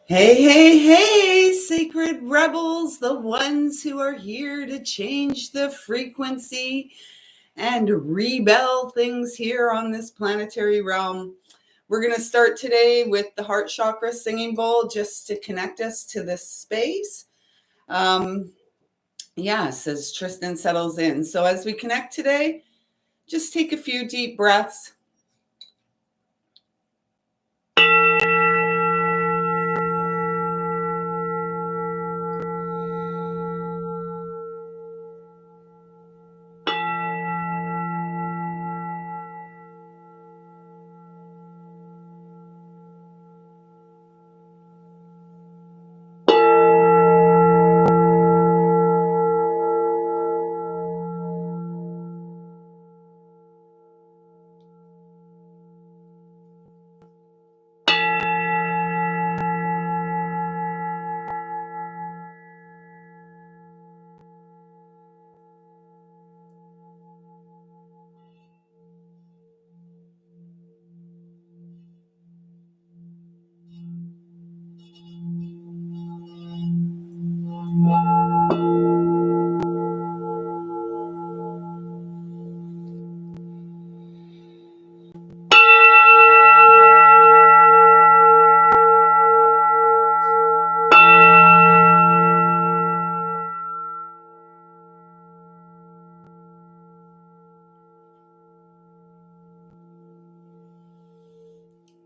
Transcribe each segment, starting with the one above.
Hey, hey, hey, sacred rebels, the ones who are here to change the frequency and rebel things here on this planetary realm. We're going to start today with the heart chakra singing bowl just to connect us to this space. Yes, as Tristan settles in. So as we connect today, just take a few deep breaths.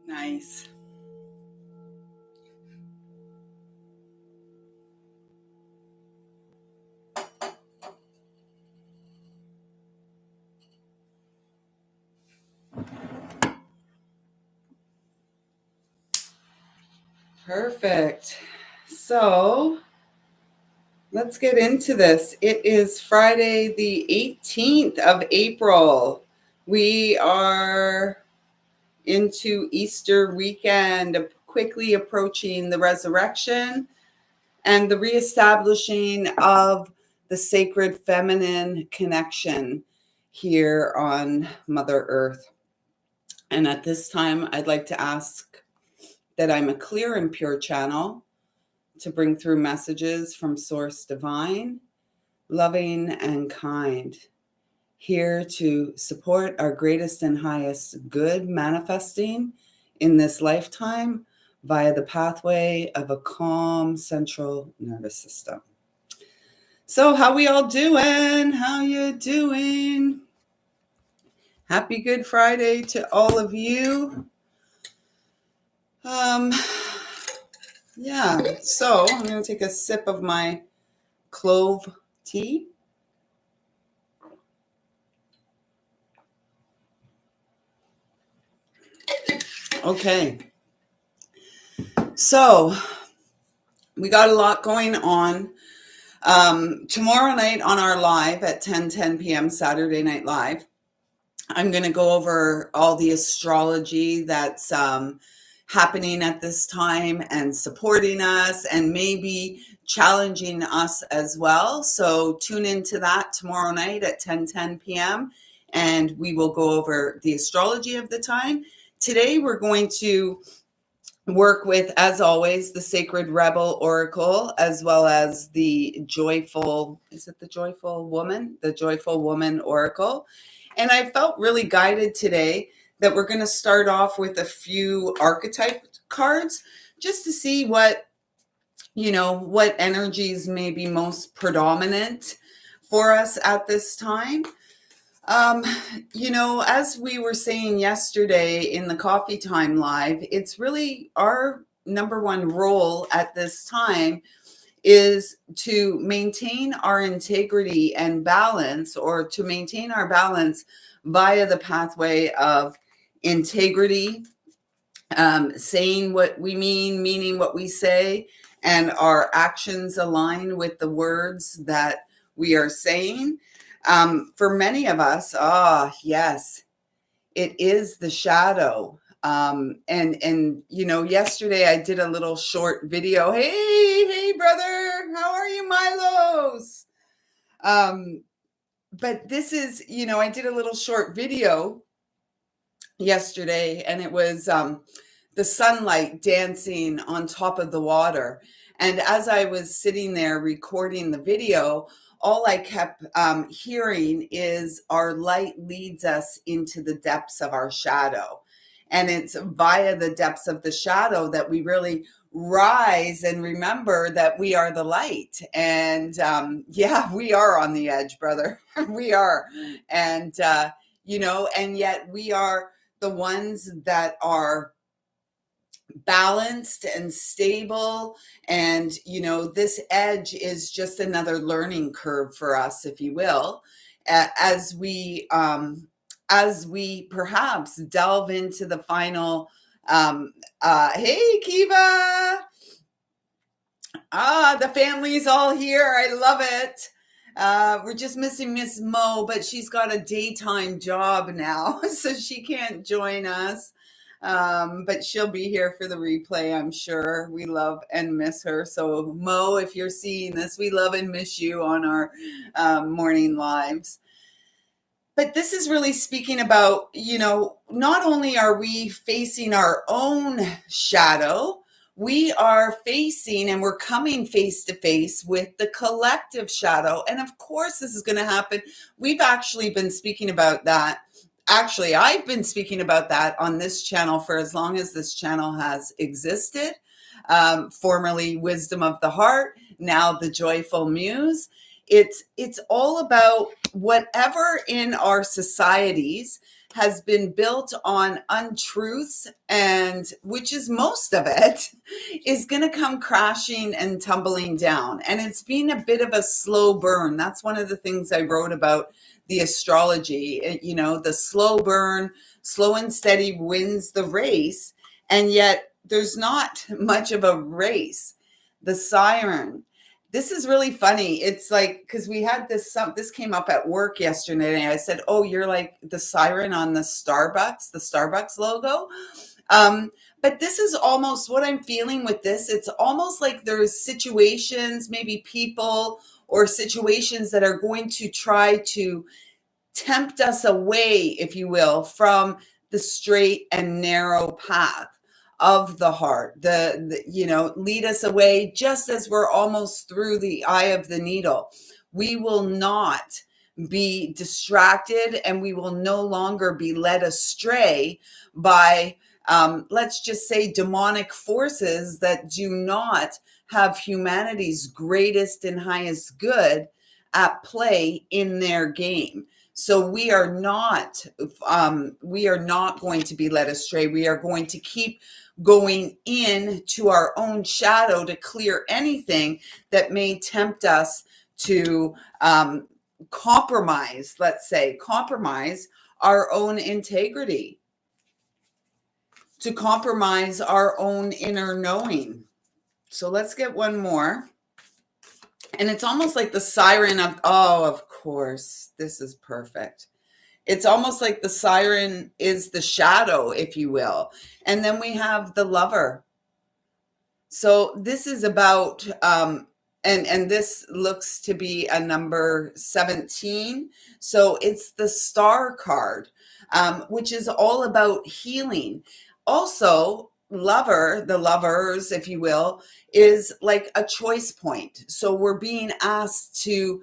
Nice. Perfect. So let's get into this. It is Friday, the 18th of April. We are into Easter weekend, quickly approaching the resurrection and the reestablishing of the sacred feminine connection here on Mother Earth. And at this time, I'd like to ask that I'm a clear and pure channel to bring through messages from Source Divine, loving and kind, here to support our greatest and highest good manifesting in this lifetime via the pathway of a calm central nervous system. So how we all doing? How you doing? Happy Good Friday to all of you. Yeah, so I'm going to take a sip of my clove tea. Okay. So we got a lot going on. Tomorrow night on our live at 10 p.m. Saturday Night Live, I'm going to go over all the astrology that's happening at this time and supporting us and maybe challenging us as well. So tune into that tomorrow night at 10 p.m. and we will go over the astrology of the time. Today we're going to work with, as always, the Sacred Rebel Oracle, as well as the Joyful, is it the Joyful Woman? The Joyful Woman Oracle. And I felt really guided today that we're going to start off with a few archetype cards just to see what energies may be most predominant for us at this time. As we were saying yesterday in the Coffee Time Live, it's really our number one role at this time is to maintain our integrity and balance, or to maintain our balance via the pathway of integrity, saying what we mean, meaning what we say, and our actions align with the words that we are saying. For many of us, yes, it is the shadow. Yesterday I did a little short video. Hey, brother, how are you, Milos? But this is, I did a little short video yesterday, and it was the the sunlight dancing on top of the water. And as I was sitting there recording the video, all I kept hearing is our light leads us into the depths of our shadow. And it's via the depths of the shadow that we really rise and remember that we are the light. And yeah, we are on the edge, brother. We are. And, and yet we are the ones that are balanced and stable. And this edge is just another learning curve for us, if you will, as we perhaps delve into the final hey Kiva, the family's all here. I love it. We're just missing Miss Mo, but she's got a daytime job now, so she can't join us. But she'll be here for the replay, I'm sure. We love and miss her. So Mo, if you're seeing this, we love and miss you on our morning lives. But this is really speaking about, not only are we facing our own shadow, we are facing and we're coming face to face with the collective shadow. And of course, this is going to happen. We've actually been speaking about that. Actually, I've been speaking about that on this channel for as long as this channel has existed. Formerly Wisdom of the Heart, now the Joyful Muse. It's all about whatever in our societies has been built on untruths, and which is most of it, is going to come crashing and tumbling down. And it's been a bit of a slow burn. That's one of the things I wrote about the astrology. The slow burn, slow and steady wins the race. And yet there's not much of a race. The siren. This is really funny. It's like, because we had this came up at work yesterday, and I said, oh, you're like the siren on the Starbucks logo. But this is almost what I'm feeling with this. It's almost like there's situations, maybe people or situations that are going to try to tempt us away, if you will, from the straight and narrow path of the heart, lead us away just as we're almost through the eye of the needle. We will not be distracted, and we will no longer be led astray by, let's just say, demonic forces that do not have humanity's greatest and highest good at play in their game. So we are not going to be led astray. We are going to keep going into our own shadow to clear anything that may tempt us to compromise our own integrity, to compromise our own inner knowing. So let's get one more. And it's almost like the siren of course, this is perfect. It's almost like the siren is the shadow, if you will. And then we have the lover. So this is about, and this looks to be a number 17. So it's the star card, which is all about healing. Also, the lovers, if you will, is like a choice point. So we're being asked to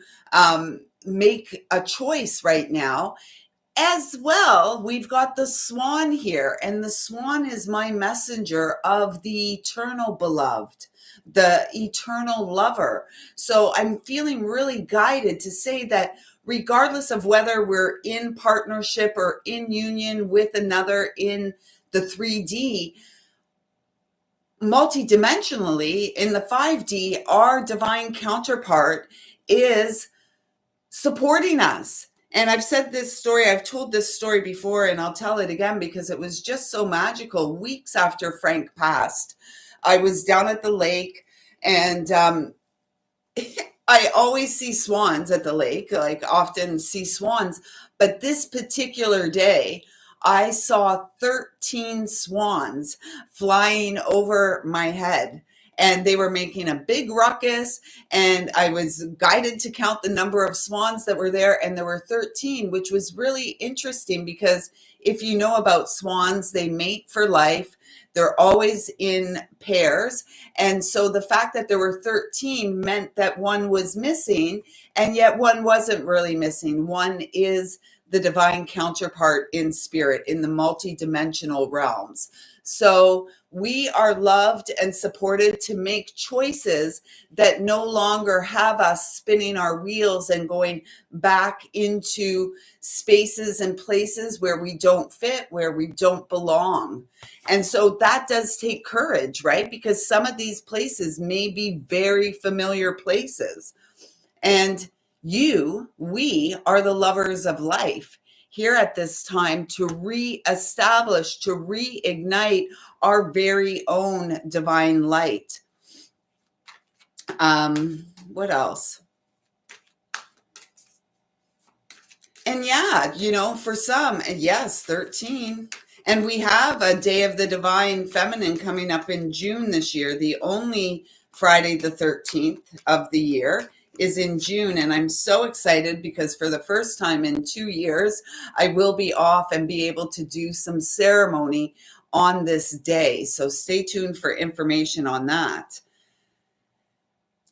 make a choice right now. As well, we've got the swan here, and the swan is my messenger of the eternal beloved, the eternal lover. So I'm feeling really guided to say that regardless of whether we're in partnership or in union with another in the 3D, multidimensionally in the 5D, our divine counterpart is supporting us. And I've told this story before, and I'll tell it again because it was just so magical. Weeks after Frank passed, I was down at the lake, and I always see swans at the lake, like often see swans. But this particular day, I saw 13 swans flying over my head. And they were making a big ruckus, and I was guided to count the number of swans that were there, and there were 13, which was really interesting because if you know about swans, they mate for life. They're always in pairs. And so the fact that there were 13 meant that one was missing, and yet one wasn't really missing. One is the divine counterpart in spirit, in the multidimensional realms. So we are loved and supported to make choices that no longer have us spinning our wheels and going back into spaces and places where we don't fit, where we don't belong. And so that does take courage, right? Because some of these places may be very familiar places. And we are the lovers of life here at this time to reestablish, to reignite our very own divine light. What else? And yeah, for some, yes, 13. And we have a Day of the Divine Feminine coming up in June this year. The only Friday the 13th of the year is in June. And I'm so excited because for the first time in 2 years, I will be off and be able to do some ceremony on this day. So stay tuned for information on that.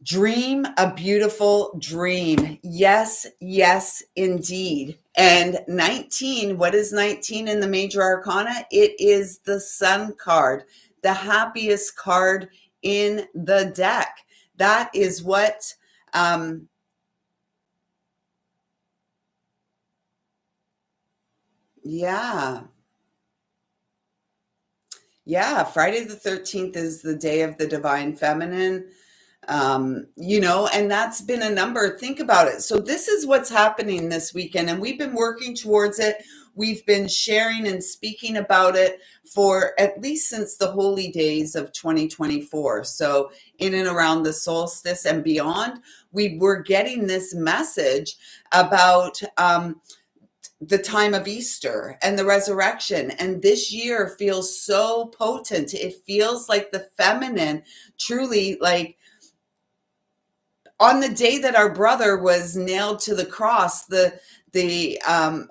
Dream a beautiful dream. Yes, yes, indeed. And 19, what is 19 in the major arcana? It is the Sun card, the happiest card in the deck. That is what, yeah. Yeah, Friday the 13th is the Day of the Divine Feminine. And that's been a number. Think about it. So this is what's happening this weekend, and we've been working towards it. We've been sharing and speaking about it for at least since the holy days of 2024. So in and around the solstice and beyond, we were getting this message about the time of Easter and the resurrection. And this year feels so potent. It feels like the feminine truly, like, on the day that our brother was nailed to the cross, the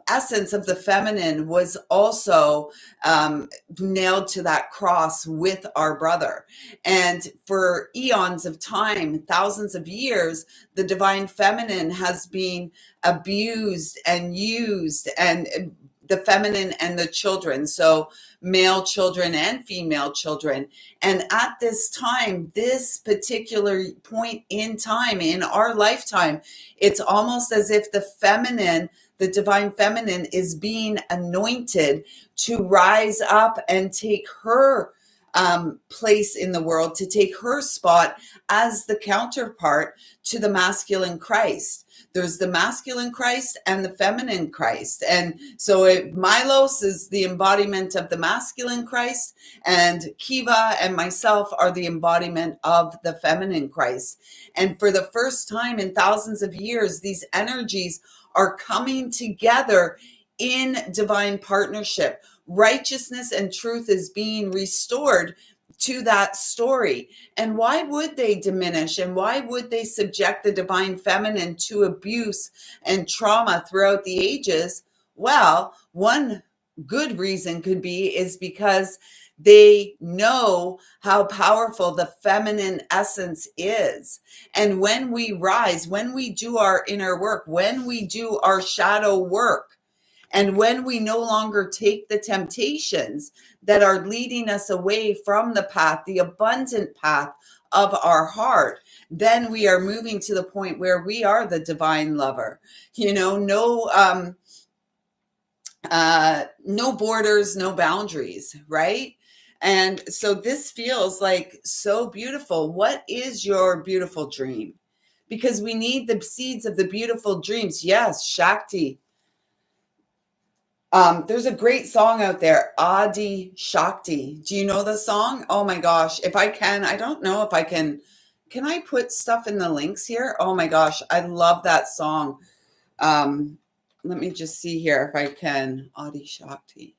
essence of the feminine was also nailed to that cross with our brother. And for eons of time, thousands of years, the divine feminine has been abused and used, and the feminine and the children. So male children and female children. And at this time, this particular point in time in our lifetime, it's almost as if the feminine, the divine feminine, is being anointed to rise up and take her place in the world, to take her spot as the counterpart to the masculine Christ. There's the masculine Christ and the feminine Christ. And so Milos is the embodiment of the masculine Christ, and Kiva and myself are the embodiment of the feminine Christ. And for the first time in thousands of years, these energies are coming together in divine partnership. Righteousness and truth is being restored to that story. And why would they diminish, and why would they subject the divine feminine to abuse and trauma throughout the ages? Well, one good reason could be is because they know how powerful the feminine essence is. And when we rise, when we do our inner work, when we do our shadow work, and when we no longer take the temptations that are leading us away from the path, the abundant path of our heart, then we are moving to the point where we are the divine lover. No borders, no boundaries, right? And so this feels like so beautiful. What is your beautiful dream? Because we need the seeds of the beautiful dreams. Yes, Shakti. There's a great song out there, Adi Shakti. Do you know the song? Oh my gosh. If I can, I don't know if I can I put stuff in the links here? Oh my gosh. I love that song. Let me just see here if I can. Adi Shakti.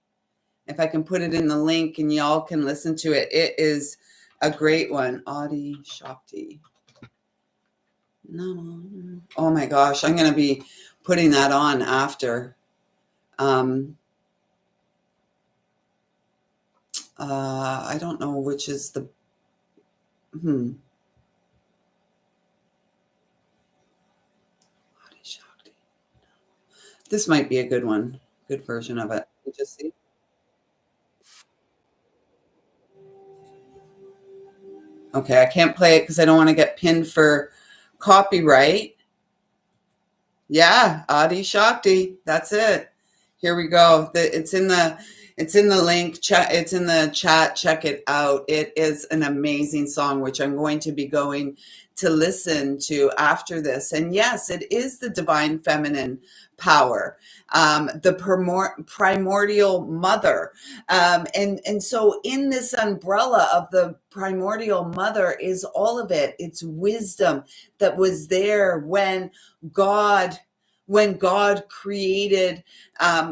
If I can put it in the link and y'all can listen to it. It is a great one. Adi Shakti. No. Oh my gosh. I'm going to be putting that on after. I don't know which is the hmm. This might be a good one. Good version of it. You just see. Okay, I can't play it because I don't want to get pinned for copyright. Yeah, Adi Shakti. That's it. Here we go. It's in the link chat. It's in the chat. Check it out. It is an amazing song, which I'm going to be going to listen to after this. And yes, it is the divine feminine power, the primordial mother. And so in this umbrella of the primordial mother is all of it. It's wisdom that was there God when God created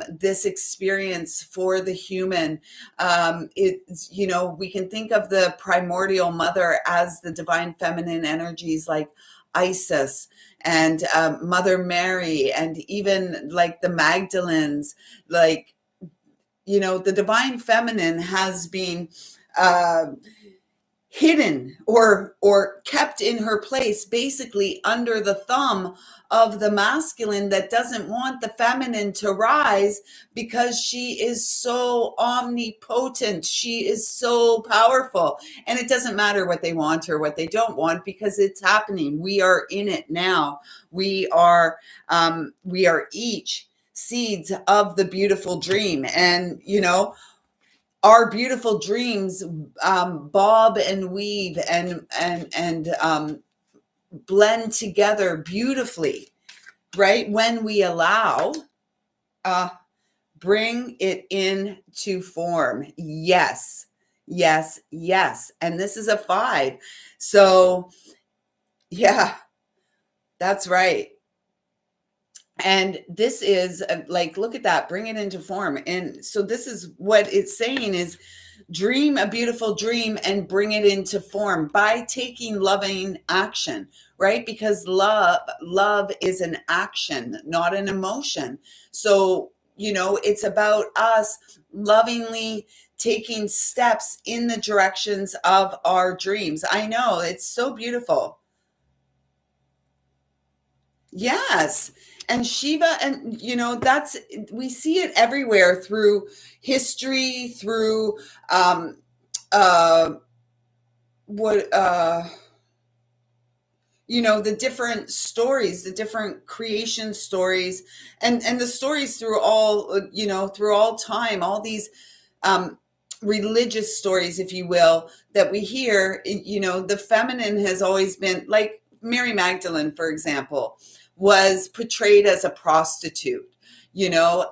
this experience for the human. We can think of the primordial mother as the divine feminine energies like Isis and Mother Mary, and even like the Magdalens. Like, the divine feminine has been uh, hidden or kept in her place, basically under the thumb of the masculine that doesn't want the feminine to rise, because she is so omnipotent, she is so powerful, and it doesn't matter what they want or what they don't want, because it's happening. We are in it now. We are each seeds of the beautiful dream, and our beautiful dreams bob and weave and blend together beautifully, right? When we allow, uh, bring it into form. Yes, yes, yes. And this is a 5. So, yeah, that's right. And this is like, look at that, bring it into form. And so this is what it's saying is, dream a beautiful dream and bring it into form by taking loving action, right? Because love is an action, not an emotion. So, it's about us lovingly taking steps in the directions of our dreams. I know, it's so beautiful. Yes. And Shiva, and that's, we see it everywhere through history, through um uh what the different stories, the different creation stories, and the stories through all time, all these um religious stories, if you will, that we hear. The feminine has always been, like Mary Magdalene, for example, was portrayed as a prostitute,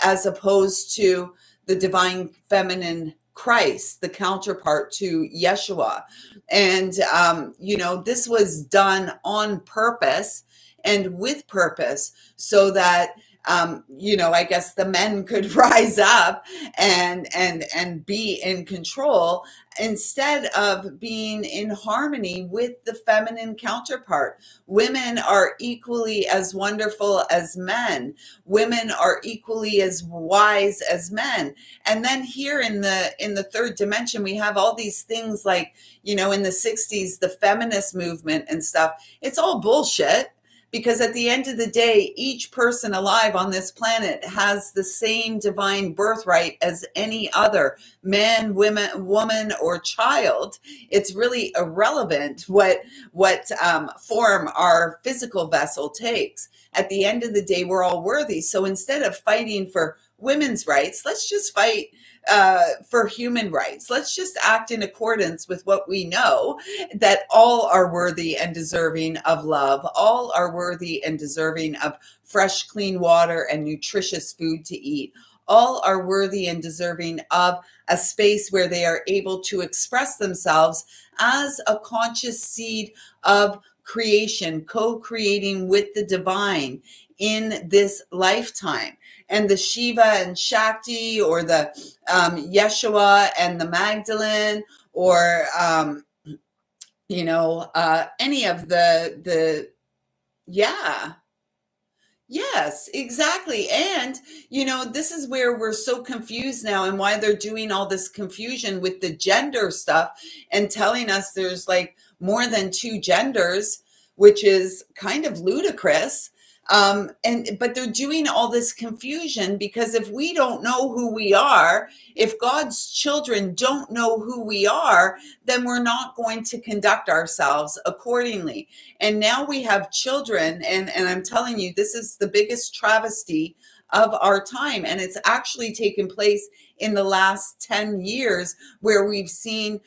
as opposed to the divine feminine Christ, the counterpart to Yeshua. And this was done on purpose and with purpose, so that I guess the men could rise up and be in control, instead of being in harmony with the feminine counterpart. Women are equally as wonderful as men. Women are equally as wise as men. And then here in the third dimension, we have all these things like, in the 60s, the feminist movement and stuff. It's all bullshit, because at the end of the day, each person alive on this planet has the same divine birthright as any other man, woman, or child. It's really irrelevant what form our physical vessel takes. At the end of the day, we're all worthy. So instead of fighting for women's rights, let's just fight for human rights. Let's just act in accordance with what we know, that all are worthy and deserving of love. All are worthy and deserving of fresh, clean water and nutritious food to eat. All are worthy and deserving of a space where they are able to express themselves as a conscious seed of creation, co-creating with the divine in this lifetime. And the Shiva and Shakti, or the Yeshua and the Magdalene, or any of the yeah, Yes, exactly. And, this is where we're so confused now and why they're doing all this confusion with the gender stuff and telling us there's like more than two genders, which is kind of ludicrous. But they're doing all this confusion because if we don't know who we are, if God's children don't know who we are, then we're not going to conduct ourselves accordingly. And now we have children, and I'm telling you, this is the biggest travesty of our time. And it's actually taken place in the last 10 years where we've seen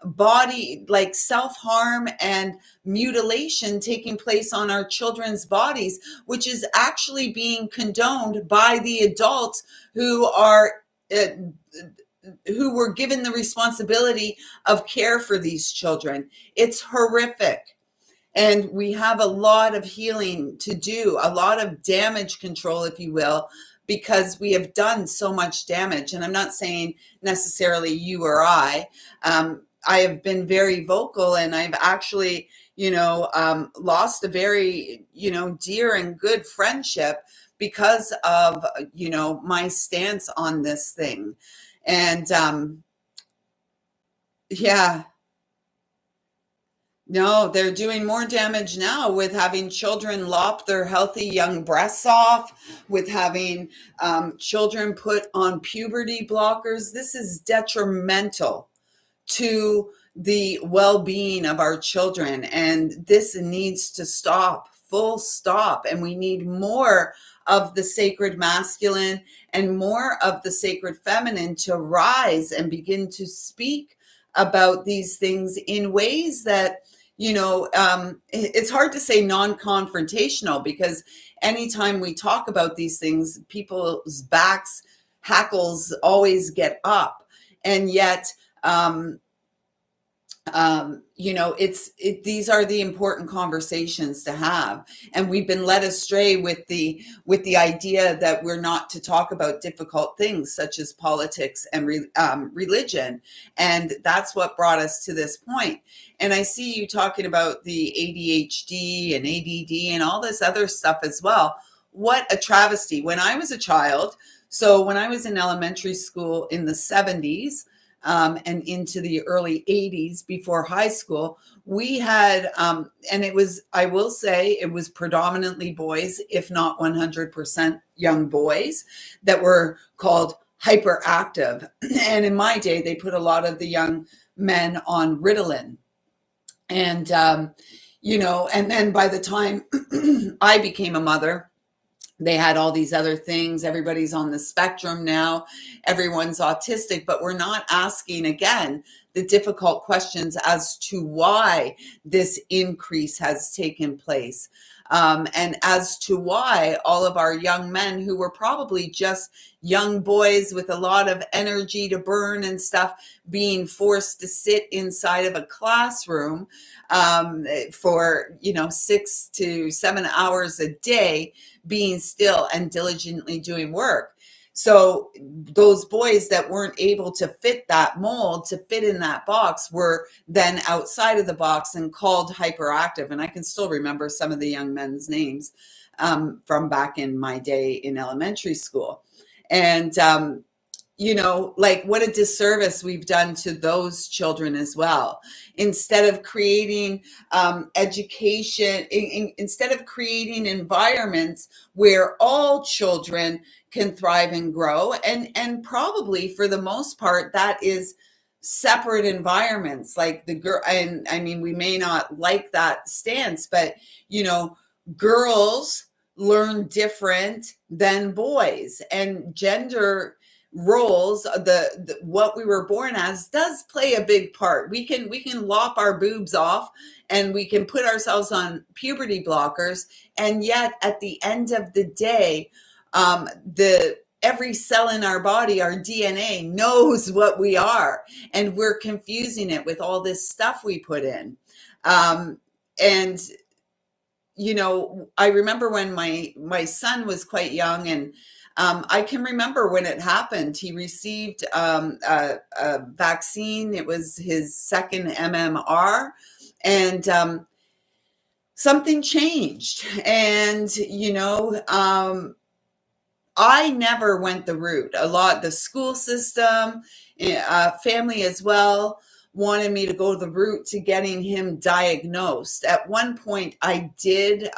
body like self harm and mutilation taking place on our children's bodies, which is actually being condoned by the adults who are. Uh, who were given the responsibility of care for these children. It's horrific. And we have a lot of healing to do, a lot of damage control, if you will, because we have done so much damage. And I'm not saying necessarily you or I have been very vocal, and I've actually, lost a very, dear and good friendship because of, my stance on this thing. And yeah. No, they're doing more damage now with having children lop their healthy young breasts off, with having children put on puberty blockers. This is detrimental to the well-being of our children, and this needs to stop, full stop. And we need more of the sacred masculine and more of the sacred feminine to rise and begin to speak about these things in ways that, it's hard to say non-confrontational, because anytime we talk about these things, people's backs hackles always get up. And yet these are the important conversations to have. And we've been led astray with the idea that we're not to talk about difficult things such as politics and religion. And that's what brought us to this point. And I see you talking about the ADHD and ADD and all this other stuff as well. What a travesty. When I was a child, so when I was in elementary school in the 70s, and into the early 80s before high school, we had, and it was, I will say, it was predominantly boys, if not 100% young boys, that were called hyperactive. And in my day, they put a lot of the young men on Ritalin. And, and then by the time I became a mother, they had all these other things. Everybody's on the spectrum now. Everyone's autistic, but we're not asking, again, the difficult questions as to why this increase has taken place. And as to why all of our young men who were probably just young boys with a lot of energy to burn and stuff being forced to sit inside of a classroom for 6 to 7 hours a day, being still and diligently doing work. So those boys that weren't able to fit that mold, to fit in that box, were then outside of the box and called hyperactive. And I can still remember some of the young men's names from back in my day in elementary school. And like what a disservice we've done to those children as well. Instead of creating education, instead of creating environments where all children can thrive and grow, and probably for the most part, that is separate environments. Like the girl, and I mean, we may not like that stance, but girls learn different than boys, and gender roles, the what we were born as, does play a big part. We can lop our boobs off and we can put ourselves on puberty blockers, and yet at the end of the day, the every cell in our body, our DNA, knows what we are, and we're confusing it with all this stuff we put in. And I remember when my son was quite young, and I can remember when it happened. He received a vaccine. It was his second MMR, and something changed. And, I never went the route. The school system, family as well, wanted me to go the route to getting him diagnosed. At one point, I did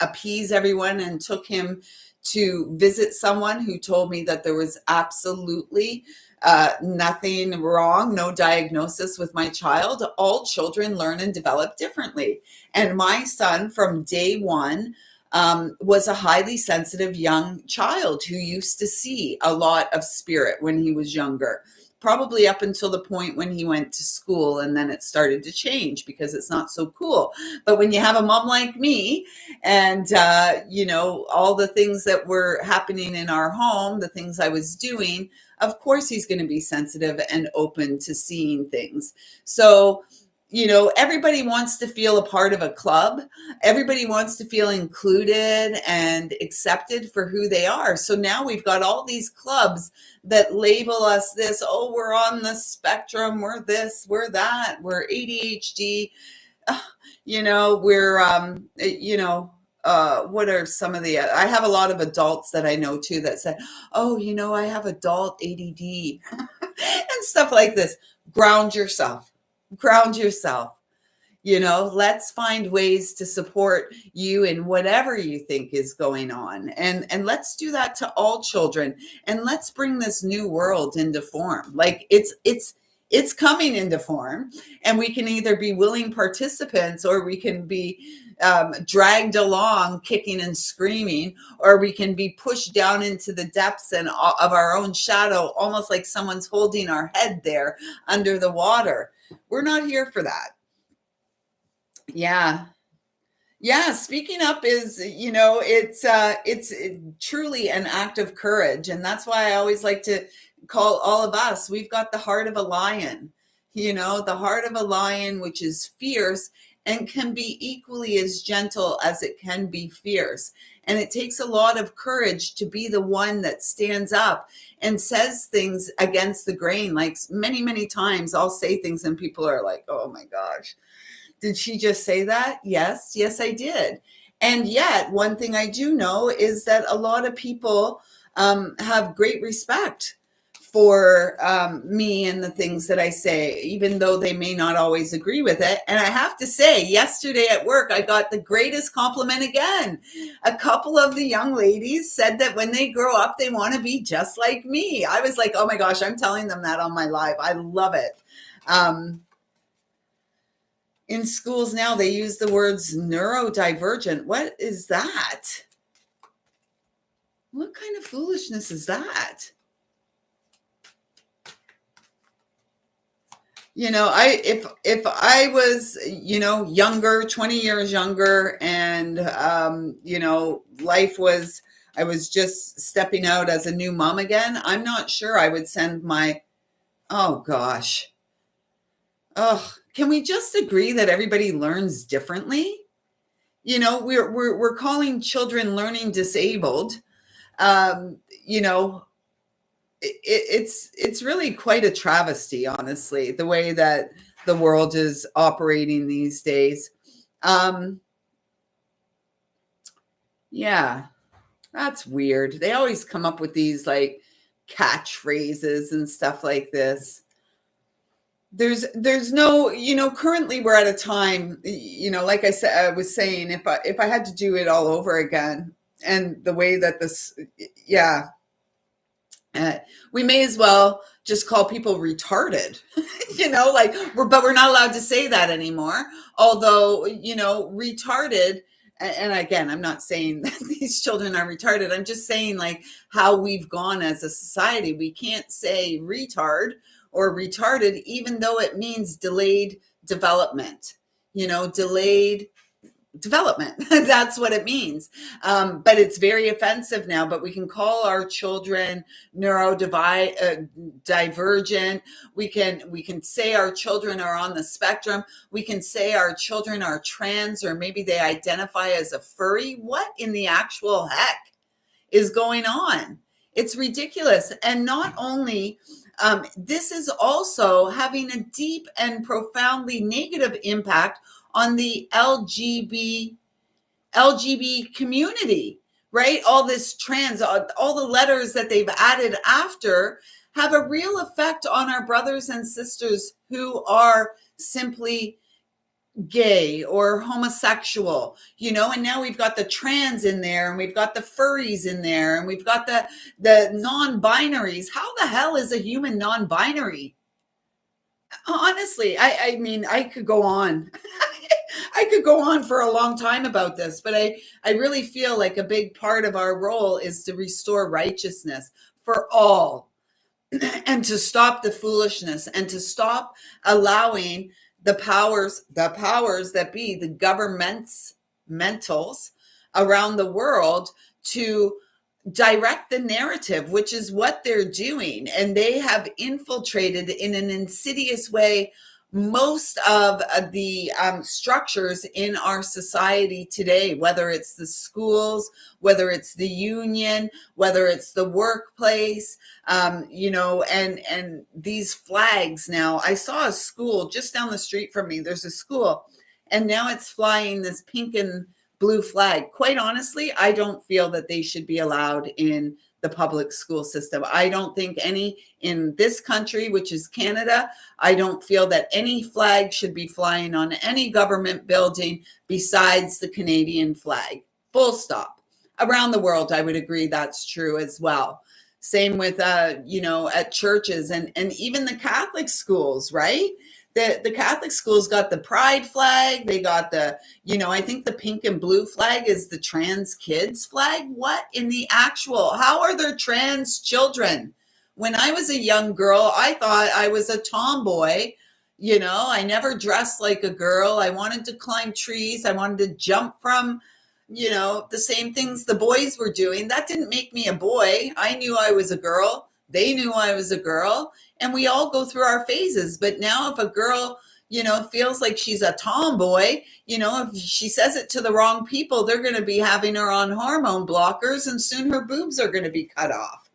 appease everyone and took him to visit someone who told me that there was absolutely nothing wrong, no diagnosis with my child. All children learn and develop differently. And my son, from day one, was a highly sensitive young child who used to see a lot of spirit when he was younger, probably up until the point when he went to school, and then it started to change because it's not so cool. But when you have a mom like me, and all the things that were happening in our home, the things I was doing, of course he's going to be sensitive and open to seeing things. So everybody wants to feel a part of a club. Everybody wants to feel included and accepted for who they are. So now we've got all these clubs that label us this: oh, we're on the spectrum, we're this, we're that, we're ADHD, we're what are some of the I have a lot of adults that I know too that say, oh, I have adult ADD and stuff like this. Ground yourself. Let's find ways to support you in whatever you think is going on, and let's do that to all children, and let's bring this new world into form. Like it's coming into form, and we can either be willing participants, or we can be dragged along kicking and screaming, or we can be pushed down into the depths of our own shadow, almost like someone's holding our head there under the water. We're not here for that. Yeah. Yeah, speaking up is, it's truly an act of courage. And that's why I always like to call all of us, we've got the heart of a lion, the heart of a lion, which is fierce and can be equally as gentle as it can be fierce. And it takes a lot of courage to be the one that stands up and says things against the grain. Like many, many times I'll say things and people are like, oh my gosh, did she just say that? Yes, I did. And yet, one thing I do know is that a lot of people have great respect for me and the things that I say, even though they may not always agree with it. And I have to say, yesterday at work, I got the greatest compliment again. A couple of the young ladies said that when they grow up, they want to be just like me. I was like, oh my gosh, I'm telling them that on my live. I love it. In schools now, they use the words neurodivergent. What is that? What kind of foolishness is that? If I was, younger, 20 years younger, and I was just stepping out as a new mom again, I'm not sure I would send oh gosh. Oh, can we just agree that everybody learns differently? We're calling children learning disabled. Um, you know, it's really quite a travesty, honestly, the way that the world is operating these days. Um, yeah, that's weird. They always come up with these like catchphrases and stuff like this. There's no, currently we're at a time, like I said, I was saying, if I had to do it all over again, and the way that yeah, uh, we may as well just call people retarded, but we're not allowed to say that anymore. Although, retarded, and again, I'm not saying that these children are retarded. I'm just saying like how we've gone as a society. We can't say retard or retarded, even though it means delayed development, delayed development. That's what it means. But it's very offensive now, but we can call our children neurodivergent. We can say our children are on the spectrum. We can say our children are trans, or maybe they identify as a furry. What in the actual heck is going on? It's ridiculous. And not only this is also having a deep and profoundly negative impact on the LGBT community, right? All this trans, all the letters that they've added after have a real effect on our brothers and sisters who are simply gay or homosexual, and now we've got the trans in there, and we've got the furries in there, and we've got the non-binaries. How the hell is a human non-binary? Honestly, I mean, I could go on. I could go on for a long time about this, but I really feel like a big part of our role is to restore righteousness for all, and to stop the foolishness, and to stop allowing the powers that be, the governments mentals around the world, to direct the narrative, which is what they're doing. And they have infiltrated in an insidious way most of the structures in our society today, whether it's the schools, whether it's the union, whether it's the workplace, and these flags. Now, I saw a school just down the street from me. There's a school, and now it's flying this pink and blue flag. Quite honestly, I don't feel that they should be allowed in the public school system. I don't think any in this country, which is Canada, I don't feel that any flag should be flying on any government building besides the Canadian flag. Full stop. Around the world, I would agree that's true as well. Same with, at churches and even the Catholic schools, right? The Catholic schools got the pride flag. They got I think the pink and blue flag is the trans kids flag. What in the actual, how are there trans children? When I was a young girl, I thought I was a tomboy. I never dressed like a girl. I wanted to climb trees. I wanted to jump from, the same things the boys were doing. That didn't make me a boy. I knew I was a girl. They knew I was a girl. And we all go through our phases. But now if a girl, feels like she's a tomboy, if she says it to the wrong people, they're going to be having her on hormone blockers, and soon her boobs are going to be cut off.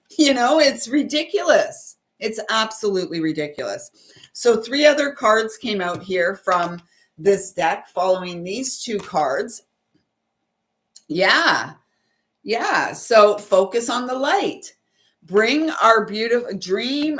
It's ridiculous. It's absolutely ridiculous. So 3 other cards came out here from this deck following these 2 cards. Yeah. So focus on the light. Bring our beautiful dream,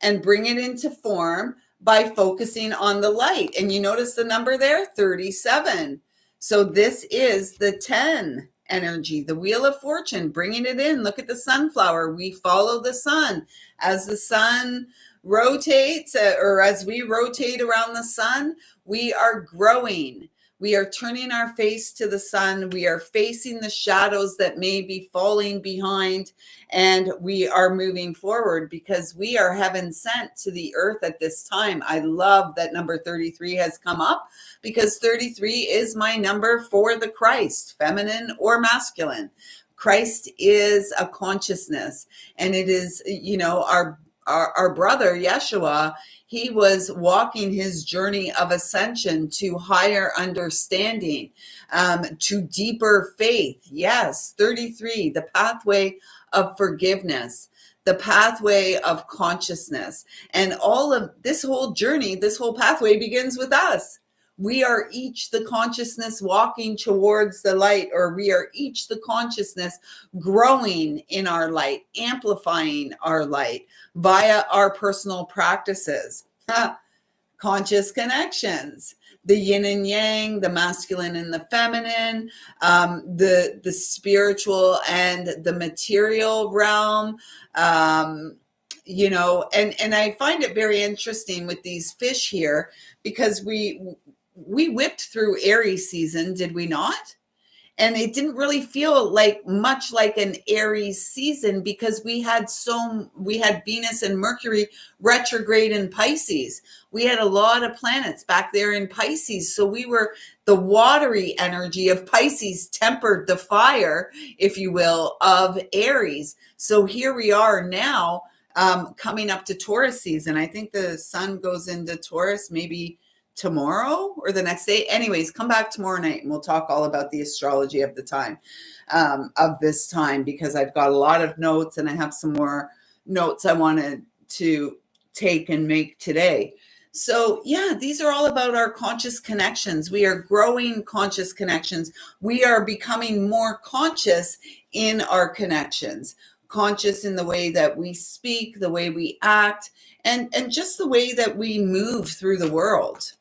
and bring it into form by focusing on the light. And you notice the number there, 37. So this is the 10 energy, the wheel of fortune, bringing it in. Look at the sunflower. We follow the sun. As the sun rotates, or as we rotate around the sun, we are growing. We are turning our face to the sun. We are facing the shadows that may be falling behind, and we are moving forward because we are heaven sent to the earth at this time. I love that number 33 has come up, because 33 is my number for the Christ, feminine or masculine. Christ is a consciousness, and it is, our brother Yeshua. He was walking his journey of ascension to higher understanding, to deeper faith. Yes, 33, the pathway of forgiveness, the pathway of consciousness. And all of this whole journey, this whole pathway begins with us. We are each the consciousness walking towards the light, or we are each the consciousness growing in our light, amplifying our light via our personal practices. Conscious connections, the yin and yang, the masculine and the feminine, the spiritual and the material realm. And I find it very interesting with these fish here, because we whipped through Aries season, did we not? And it didn't really feel much like an Aries season, because we had Venus and Mercury retrograde in Pisces. We had a lot of planets back there in Pisces. So we were, the watery energy of Pisces tempered the fire, if you will, of Aries. So here we are now, coming up to Taurus season. I think the sun goes into Taurus maybe tomorrow or the next day. Anyways, come back tomorrow night and we'll talk all about the astrology of the time, of this time, because I've got a lot of notes, and I have some more notes I wanted to take and make today. So, yeah, these are all about our conscious connections. We are growing conscious connections. We are becoming more conscious in our connections, conscious in the way that we speak, the way we act, and just the way that we move through the world,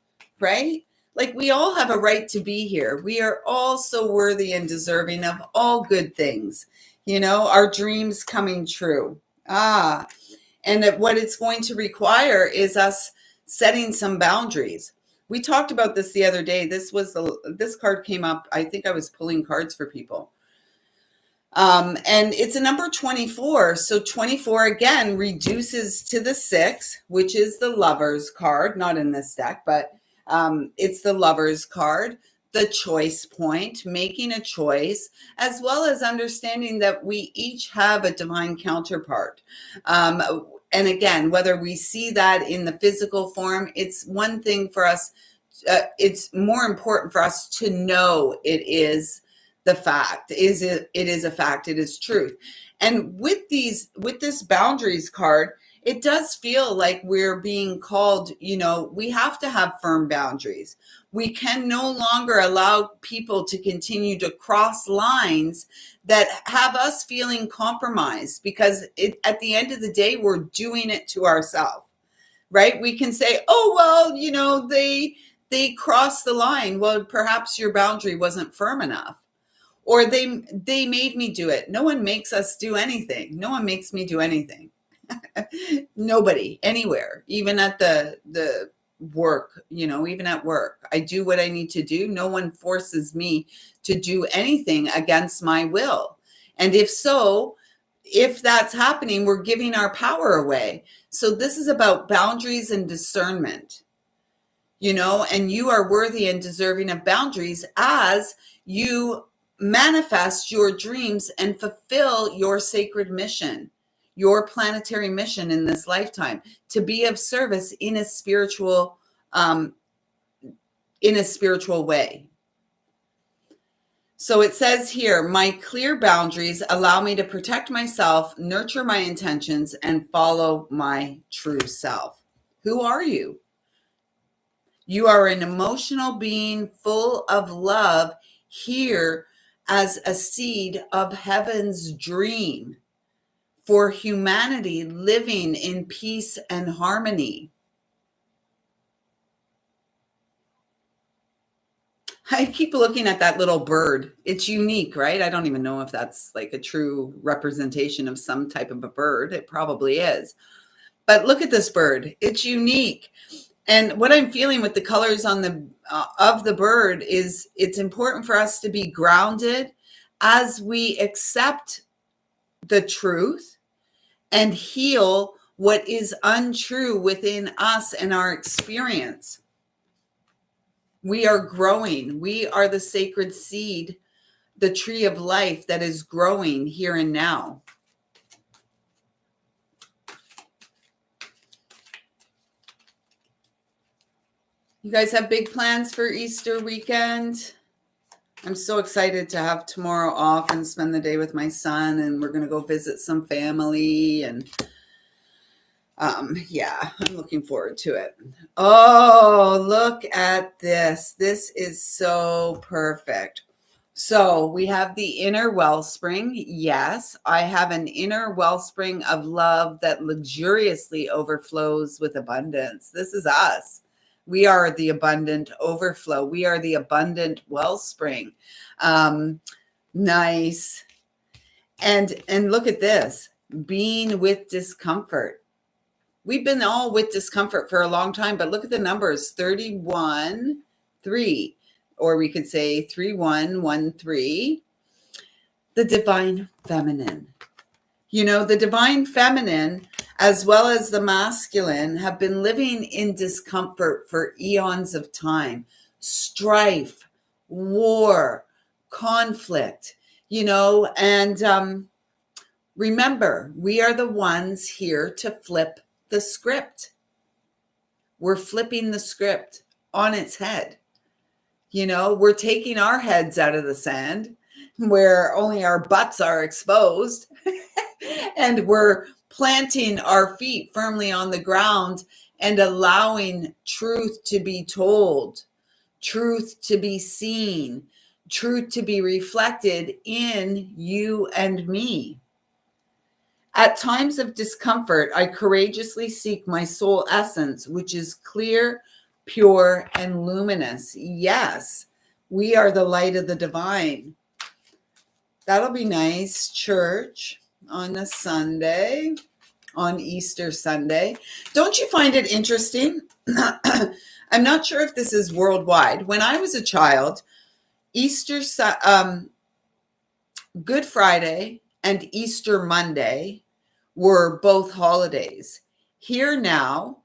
right? Like we all have a right to be here. We are all so worthy and deserving of all good things, our dreams coming true. And that what it's going to require is us setting some boundaries. We talked about this the other day. This card came up. I think I was pulling cards for people. And it's a number 24. So 24 again reduces to the 6, which is the Lover's card, not in this deck, but it's the Lover's card, the choice point, making a choice, as well as understanding that we each have a divine counterpart. And again, whether we see that in the physical form, it's one thing for us. It's more important for us to know it is the fact. It is a fact. It is truth. And with this boundaries card, it does feel like we're being called, we have to have firm boundaries. We can no longer allow people to continue to cross lines that have us feeling compromised, because at the end of the day, we're doing it to ourselves, right? We can say, oh, well, they crossed the line. Well, perhaps your boundary wasn't firm enough. Or they made me do it. No one makes us do anything. No one makes me do anything. Nobody, anywhere, even at the work, even at work. I do what I need to do. No one forces me to do anything against my will. And if that's happening, we're giving our power away. So this is about boundaries and discernment, and you are worthy and deserving of boundaries as you manifest your dreams and fulfill your sacred mission, your planetary mission in this lifetime, to be of service in a spiritual way. So it says here, my clear boundaries allow me to protect myself, nurture my intentions, and follow my true self. Who are you? You are an emotional being full of love, here as a seed of heaven's dream for humanity living in peace and harmony. I keep looking at that little bird. It's unique, right? I don't even know if that's like a true representation of some type of a bird. It probably is. But look at this bird. It's unique. And what I'm feeling with the colors on of the bird is it's important for us to be grounded as we accept the truth and heal what is untrue within us and our experience. We are growing. We are the sacred seed, the tree of life that is growing here and now. You guys have big plans for Easter weekend? I'm so excited to have tomorrow off and spend the day with my son, and we're going to go visit some family, and yeah, I'm looking forward to it. Oh, look at this. This is so perfect. So we have the inner wellspring. Yes, I have an inner wellspring of love that luxuriously overflows with abundance. This is us. We are the abundant overflow. We are the abundant wellspring. Nice. And look at this, being with discomfort. We've been all with discomfort for a long time, but look at the numbers, 31, 3, or we could say 3113, the divine feminine. The divine feminine, as well as the masculine, have been living in discomfort for eons of time. Strife, war, conflict, and remember, we are the ones here to flip the script. We're flipping the script on its head. We're taking our heads out of the sand where only our butts are exposed and we're planting our feet firmly on the ground and allowing truth to be told, truth to be seen, truth to be reflected in you and me. At times of discomfort, I courageously seek my soul essence, which is clear, pure, and luminous. Yes, we are the light of the divine. That'll be nice. Church on a Sunday, on Easter Sunday. Don't you find it interesting? I'm not sure if this is worldwide. When I was a child, Good Friday and Easter Monday were both holidays. Here now,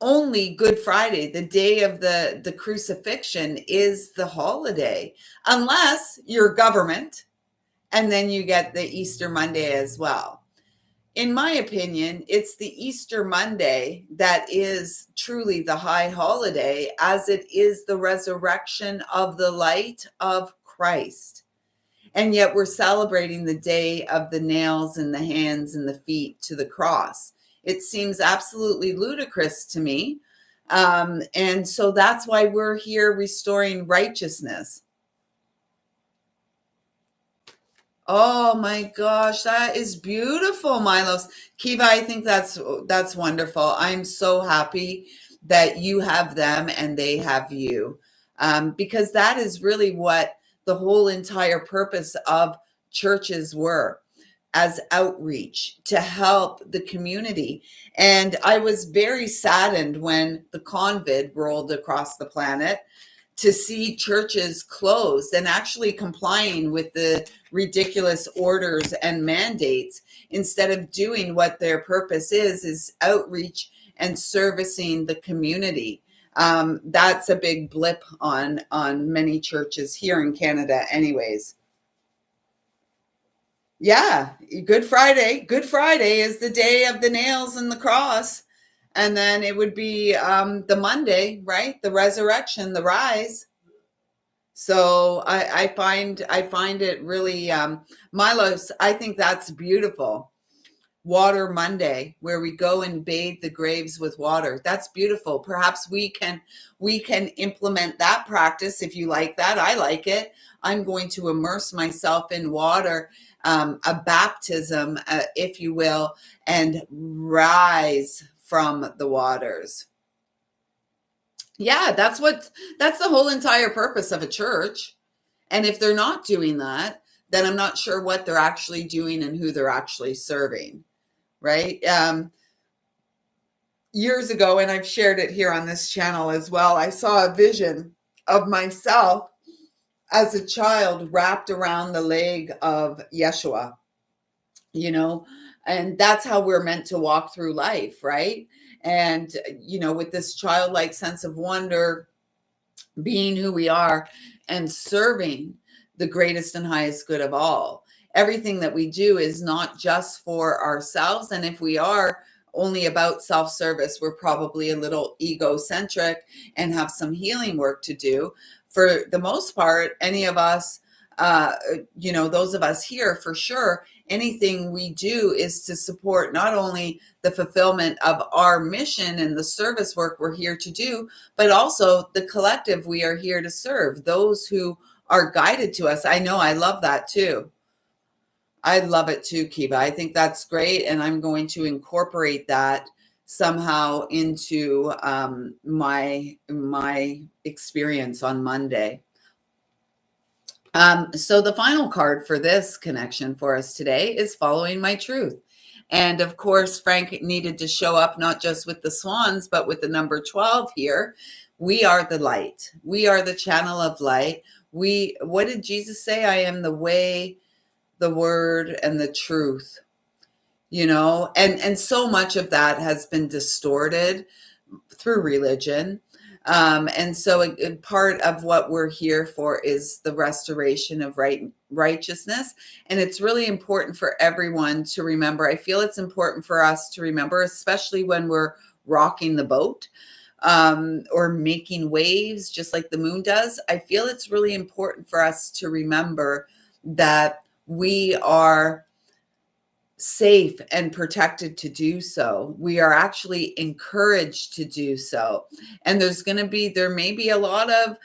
only Good Friday, the day of the crucifixion, is the holiday, unless you're government, and then you get the Easter Monday as well. In my opinion, it's the Easter Monday that is truly the high holiday, as it is the resurrection of the light of Christ. And yet we're celebrating the day of the nails in the hands and the feet to the cross. It seems absolutely ludicrous to me. And so that's why we're here restoring righteousness. Oh my gosh, that is beautiful, Milos. Kiva, I think that's wonderful. I'm so happy that you have them and they have you. Because that is really what the whole entire purpose of churches were, as outreach to help the community. And I was very saddened when the COVID rolled across the planet to see churches closed and actually complying with the ridiculous orders and mandates instead of doing what their purpose is outreach and servicing the community. That's a big blip on many churches here in Canada anyways. Yeah, Good Friday. Good Friday is the day of the nails and the cross. And then it would be the Monday, right? The resurrection, the rise. So I find it really Milos, I think that's beautiful. Water Monday, where we go and bathe the graves with water. That's beautiful. Perhaps we can implement that practice. If you like that, I like it. I'm going to immerse myself in water, a baptism, if you will, and rise from the waters. Yeah, that's the whole entire purpose of a church. And if they're not doing that, then I'm not sure what they're actually doing and who they're actually serving, right? Years ago, and I've shared it here on this channel as well, I saw a vision of myself as a child wrapped around the leg of Yeshua, and that's how we're meant to walk through life, right? And, with this childlike sense of wonder, being who we are and serving the greatest and highest good of all. Everything that we do is not just for ourselves. And if we are only about self-service, we're probably a little egocentric and have some healing work to do. For the most part, any of us, those of us here for sure, anything we do is to support not only the fulfillment of our mission and the service work we're here to do, but also the collective we are here to serve, those who are guided to us. I know, I love that too. I love it too, Kiva. I think that's great. And I'm going to incorporate that somehow into my experience on Monday. So the final card for this connection for us today is following my truth. And of course, Frank needed to show up not just with the swans, but with the number 12 here. We are the light. We are the channel of light. What did Jesus say? I am the way, the word, and the truth. And so much of that has been distorted through religion. And so part of what we're here for is the restoration of righteousness. And it's really important for everyone to remember. I feel it's important for us to remember, especially when we're rocking the boat or making waves, just like the moon does. I feel it's really important for us to remember that we are safe and protected to do so. We are actually encouraged to do so. And there may be a lot of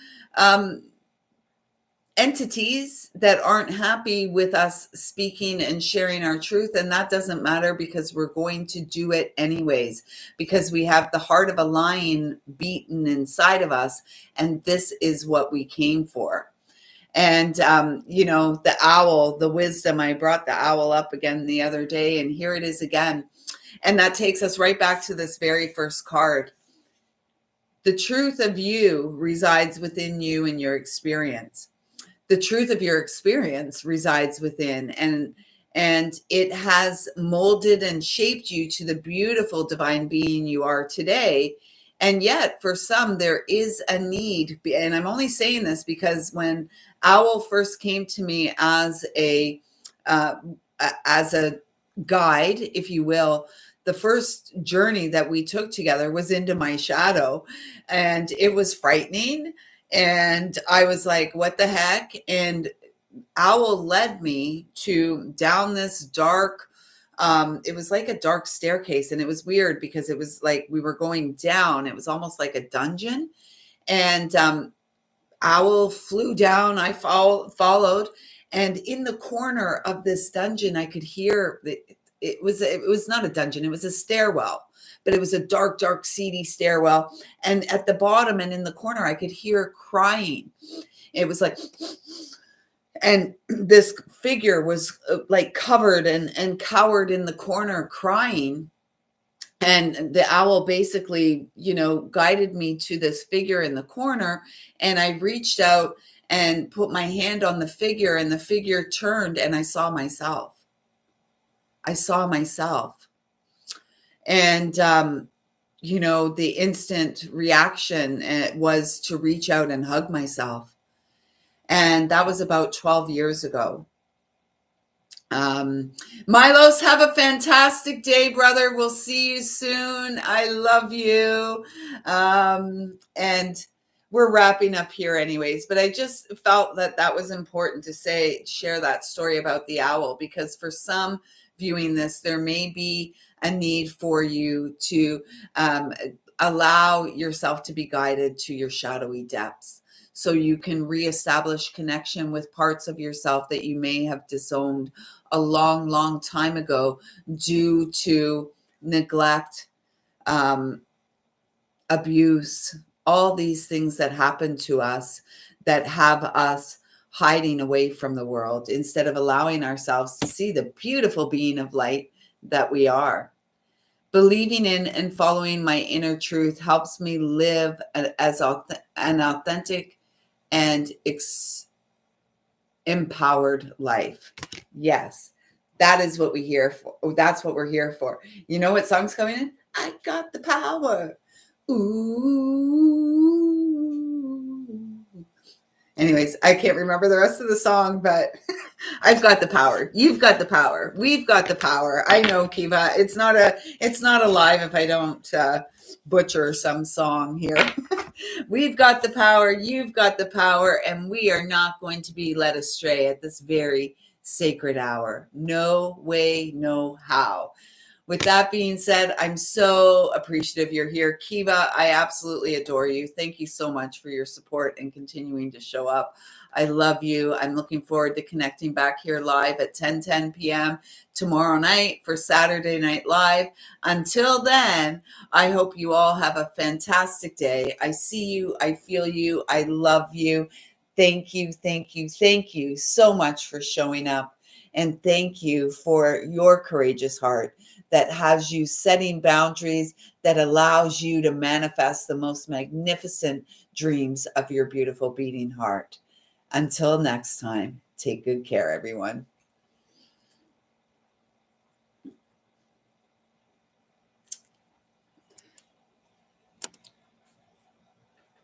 entities that aren't happy with us speaking and sharing our truth. And that doesn't matter, because we're going to do it anyways, because we have the heart of a lion beaten inside of us. And this is what we came for. And, the owl, the wisdom, I brought the owl up again the other day, and here it is again. And that takes us right back to this very first card. The truth of you resides within you and your experience. The truth of your experience resides within, and it has molded and shaped you to the beautiful divine being you are today. And yet for some, there is a need. And I'm only saying this because when Owl first came to me as a guide, if you will, the first journey that we took together was into my shadow, and it was frightening. And I was like, what the heck? And Owl led me down this dark, it was like a dark staircase. And it was weird because it was like we were going down. It was almost like a dungeon. And Owl flew down. I followed. And in the corner of this dungeon, I could hear it was not a dungeon. It was a stairwell, but it was a dark, dark, seedy stairwell. And at the bottom and in the corner, I could hear crying. It was like, and this figure was like covered and cowered in the corner crying. And the owl basically, guided me to this figure in the corner. And I reached out and put my hand on the figure, and the figure turned, and I saw myself. And, the instant reaction was to reach out and hug myself. And that was about 12 years ago. Milos, have a fantastic day, brother. We'll see you soon. I love you. And we're wrapping up here anyways, but I just felt that was important to share that story about the owl, because for some viewing this, there may be a need for you to allow yourself to be guided to your shadowy depths, so you can reestablish connection with parts of yourself that you may have disowned a long, long time ago due to neglect, abuse, all these things that happen to us that have us hiding away from the world instead of allowing ourselves to see the beautiful being of light that we are. Believing in and following my inner truth helps me live as an authentic and empowered life. Yes, that is what we're here for. That's what we're here for. You know what song's coming in? I got the power. Ooh. Anyways, I can't remember the rest of the song, but I've got the power. You've got the power. We've got the power. I know, Kiva. It's not a live if I don't butcher some song here. We've got the power. You've got the power, and we are not going to be led astray at this very sacred hour. No way, no how. With that being said, I'm so appreciative you're here. Kiva, I absolutely adore you. Thank you so much for your support and continuing to show up. I love you. I'm looking forward to connecting back here live at 10 p.m. tomorrow night for Saturday Night Live. Until then, I hope you all have a fantastic day. I see you. I feel you. I love you. Thank you, thank you, thank you so much for showing up. And thank you for your courageous heart that has you setting boundaries, that allows you to manifest the most magnificent dreams of your beautiful beating heart. Until next time, take good care, everyone.